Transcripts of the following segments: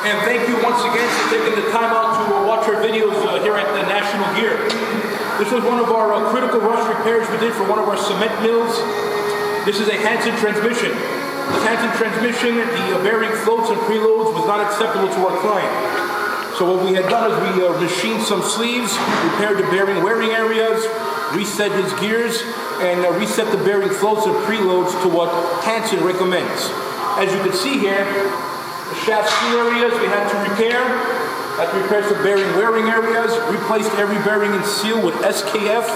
And thank you once again for taking the time out to watch our videos here at the National Gear. This was one of our critical rush repairs we did for one of our cement mills. This is a Hansen transmission. This Hansen transmission, the bearing floats and preloads was not acceptable to our client. So what we had done is we machined some sleeves, repaired the bearing wearing areas, reset his gears, and reset the bearing floats and preloads to what Hansen recommends. As you can see here, the shaft seal areas we had to repair. Had to repair some bearing wearing areas, replaced every bearing and seal with SKF,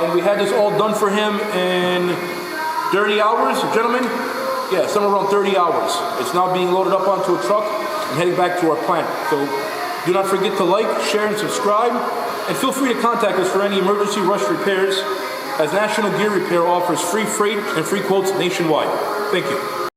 and we had this all done for him in 30 hours, gentlemen? Yeah, somewhere around 30 hours. It's now being loaded up onto a truck and heading back to our plant. So do not forget to like, share, and subscribe, and feel free to contact us for any emergency rush repairs, as National Gear Repair offers free freight and free quotes nationwide. Thank you.